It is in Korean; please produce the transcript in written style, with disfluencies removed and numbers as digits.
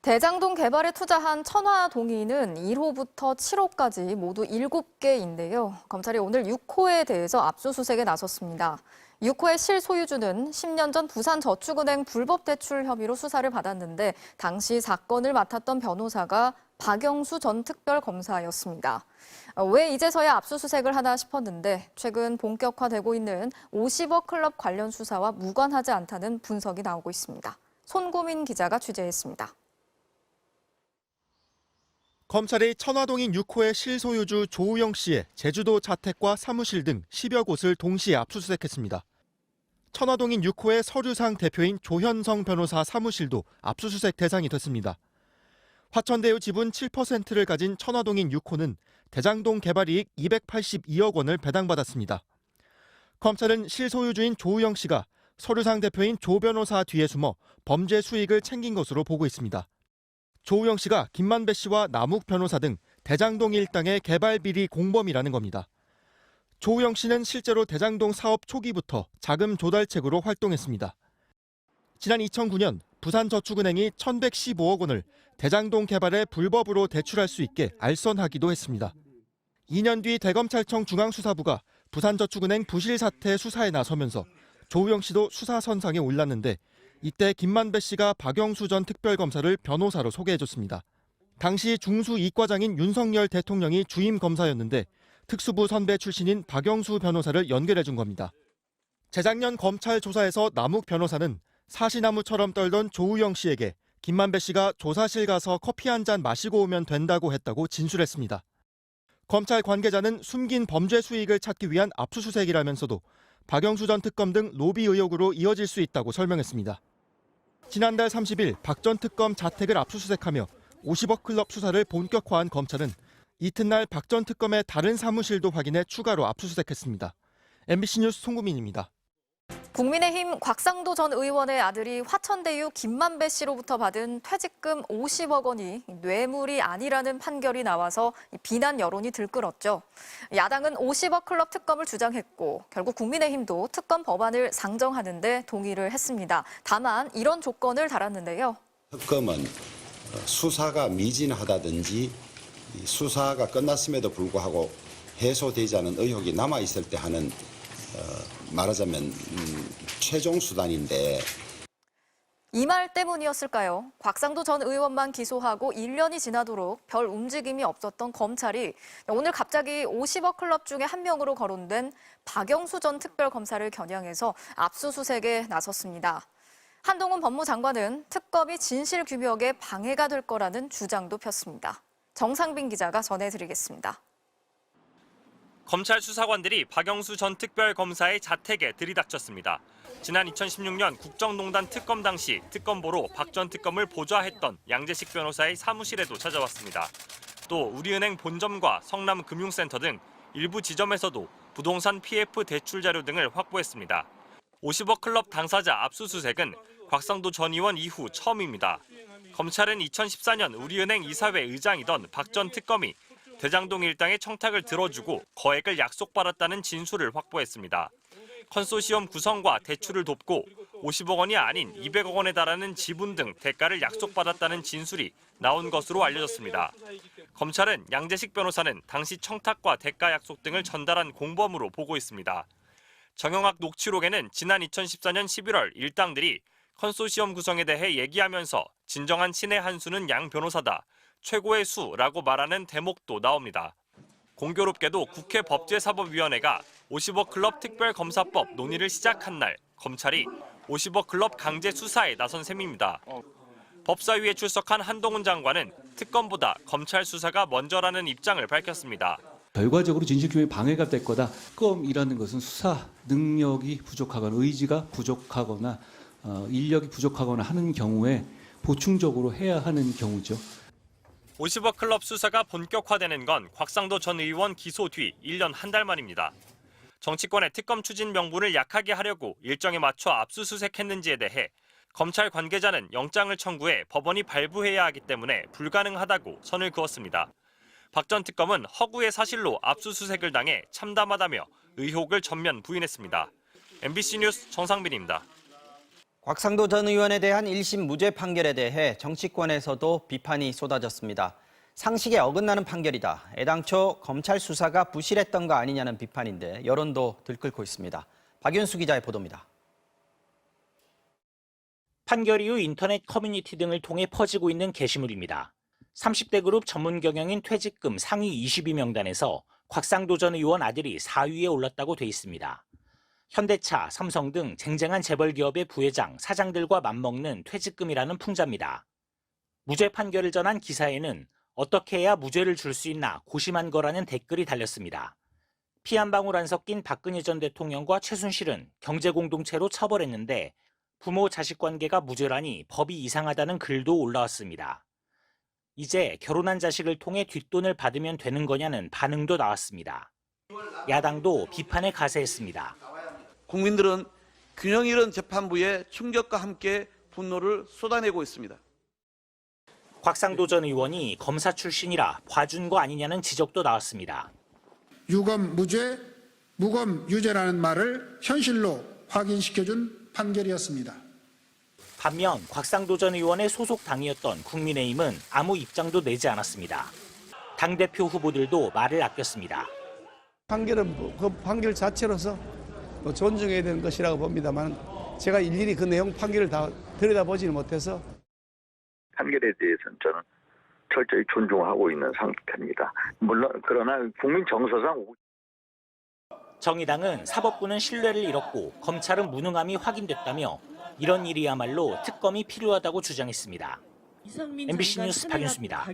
대장동 개발에 투자한 천화동인은 1호부터 7호까지 모두 7개인데요. 검찰이 오늘 6호에 대해서 압수수색에 나섰습니다. 6호의 실소유주는 10년 전 부산저축은행 불법 대출 혐의로 수사를 받았는데 당시 사건을 맡았던 변호사가 박영수 전 특별검사였습니다. 왜 이제서야 압수수색을 하나 싶었는데 최근 본격화되고 있는 50억 클럽 관련 수사와 무관하지 않다는 분석이 나오고 있습니다. 손고민 기자가 취재했습니다. 검찰이 천화동인 6호의 실소유주 조우영 씨의 제주도 자택과 사무실 등 10여 곳을 동시에 압수수색했습니다. 천화동인 6호의 서류상 대표인 조현성 변호사 사무실도 압수수색 대상이 됐습니다. 화천대유 지분 7%를 가진 천화동인 6호는 대장동 개발이익 282억 원을 배당받았습니다. 검찰은 실소유주인 조우영 씨가 서류상 대표인 조 변호사 뒤에 숨어 범죄 수익을 챙긴 것으로 보고 있습니다. 조우영 씨가 김만배 씨와 남욱 변호사 등 대장동 일당의 개발 비리 공범이라는 겁니다. 조우영 씨는 실제로 대장동 사업 초기부터 자금 조달책으로 활동했습니다. 지난 2009년 부산저축은행이 1,115억 원을 대장동 개발에 불법으로 대출할 수 있게 알선하기도 했습니다. 2년 뒤 대검찰청 중앙수사부가 부산저축은행 부실 사태 수사에 나서면서 조우영 씨도 수사선상에 올랐는데 이때 김만배 씨가 박영수 전 특별검사를 변호사로 소개해줬습니다. 당시 중수 이과장인 윤석열 대통령이 주임 검사였는데 특수부 선배 출신인 박영수 변호사를 연결해준 겁니다. 재작년 검찰 조사에서 남욱 변호사는 사시나무처럼 떨던 조우영 씨에게 김만배 씨가 조사실 가서 커피 한 잔 마시고 오면 된다고 했다고 진술했습니다. 검찰 관계자는 숨긴 범죄 수익을 찾기 위한 압수수색이라면서도 박영수 전 특검 등 로비 의혹으로 이어질 수 있다고 설명했습니다. 지난달 30일 박 전 특검 자택을 압수수색하며 50억 클럽 수사를 본격화한 검찰은 이튿날 박 전 특검의 다른 사무실도 확인해 추가로 압수수색했습니다. MBC 뉴스 송구민입니다. 국민의힘 곽상도 전 의원의 아들이 화천대유 김만배 씨로부터 받은 퇴직금 50억 원이 뇌물이 아니라는 판결이 나와서 비난 여론이 들끓었죠. 야당은 50억 클럽 특검을 주장했고 결국 국민의힘도 특검 법안을 상정하는 데 동의를 했습니다. 다만 이런 조건을 달았는데요. 특검은 수사가 미진하다든지 수사가 끝났음에도 불구하고 해소되지 않은 의혹이 남아있을 때 하는 말하자면 최종 수단인데. 이 말 때문이었을까요? 곽상도 전 의원만 기소하고 1년이 지나도록 별 움직임이 없었던 검찰이 오늘 갑자기 50억 클럽 중에 한 명으로 거론된 박영수 전 특별검사를 겨냥해서 압수수색에 나섰습니다. 한동훈 법무장관은 특검이 진실규명에 방해가 될 거라는 주장도 폈습니다. 정상빈 기자가 전해드리겠습니다. 검찰 수사관들이 박영수 전 특별검사의 자택에 들이닥쳤습니다. 지난 2016년 국정농단 특검 당시 특검보로 박 전 특검을 보좌했던 양재식 변호사의 사무실에도 찾아왔습니다. 또 우리은행 본점과 성남금융센터 등 일부 지점에서도 부동산 PF 대출 자료 등을 확보했습니다. 50억 클럽 당사자 압수수색은 곽상도 전 의원 이후 처음입니다. 검찰은 2014년 우리은행 이사회 의장이던 박 전 특검이 대장동 일당의 청탁을 들어주고 거액을 약속받았다는 진술을 확보했습니다. 컨소시엄 구성과 대출을 돕고 50억 원이 아닌 200억 원에 달하는 지분 등 대가를 약속받았다는 진술이 나온 것으로 알려졌습니다. 검찰은 양재식 변호사는 당시 청탁과 대가 약속 등을 전달한 공범으로 보고 있습니다. 정영학 녹취록에는 지난 2014년 11월 일당들이 컨소시엄 구성에 대해 얘기하면서 진정한 신의 한 수는 양 변호사다. 최고의 수라고 말하는 대목도 나옵니다. 공교롭게도 국회 법제사법위원회가 50억 클럽 특별검사법 논의를 시작한 날 검찰이 50억 클럽 강제 수사에 나선 셈입니다. 법사위에 출석한 한동훈 장관은 특검보다 검찰 수사가 먼저라는 입장을 밝혔습니다. 결과적으로 진실규명에 방해가 될 거다. 특검이라는 것은 수사 능력이 부족하거나 의지가 부족하거나 인력이 부족하거나 하는 경우에 보충적으로 해야 하는 경우죠. 50억 클럽 수사가 본격화되는 건 곽상도 전 의원 기소 뒤 1년 한 달 만입니다. 정치권의 특검 추진 명분을 약하게 하려고 일정에 맞춰 압수수색했는지에 대해 검찰 관계자는 영장을 청구해 법원이 발부해야 하기 때문에 불가능하다고 선을 그었습니다. 박 전 특검은 허구의 사실로 압수수색을 당해 참담하다며 의혹을 전면 부인했습니다. MBC 뉴스 정상빈입니다. 곽상도 전 의원에 대한 1심 무죄 판결에 대해 정치권에서도 비판이 쏟아졌습니다. 상식에 어긋나는 판결이다. 애당초 검찰 수사가 부실했던 거 아니냐는 비판인데 여론도 들끓고 있습니다. 박윤수 기자의 보도입니다. 판결 이후 인터넷 커뮤니티 등을 통해 퍼지고 있는 게시물입니다. 30대 그룹 전문 경영인 퇴직금 상위 22명단에서 곽상도 전 의원 아들이 4위에 올랐다고 돼 있습니다. 현대차, 삼성 등 쟁쟁한 재벌 기업의 부회장, 사장들과 맞먹는 퇴직금이라는 풍자입니다. 무죄 판결을 전한 기사에는 어떻게 해야 무죄를 줄 수 있나 고심한 거라는 댓글이 달렸습니다. 피 한 방울 안 섞인 박근혜 전 대통령과 최순실은 경제공동체로 처벌했는데 부모 자식 관계가 무죄라니 법이 이상하다는 글도 올라왔습니다. 이제 결혼한 자식을 통해 뒷돈을 받으면 되는 거냐는 반응도 나왔습니다. 야당도 비판에 가세했습니다. 국민들은 균형 잃은 재판부의 충격과 함께 분노를 쏟아내고 있습니다. 곽상도 전 의원이 검사 출신이라 봐준 거 아니냐는 지적도 나왔습니다. 유검 무죄, 무검 유죄라는 말을 현실로 확인시켜준 판결이었습니다. 반면 곽상도 전 의원의 소속 당이었던 국민의힘은 아무 입장도 내지 않았습니다. 당대표 후보들도 말을 아꼈습니다. 판결은 그 판결 자체로서 존중해야 되는 것이라고 봅니다만 제가 일일이 그 내용 판결을 다 들여다보지는 못해서 판결에 대해서는 저는 철저히 존중하고 있는 상태입니다. 물론 그러나 국민 정서상 정의당은 사법부는 신뢰를 잃었고 검찰은 무능함이 확인됐다며 이런 일이야말로 특검이 필요하다고 주장했습니다. MBC 뉴스 박윤수입니다.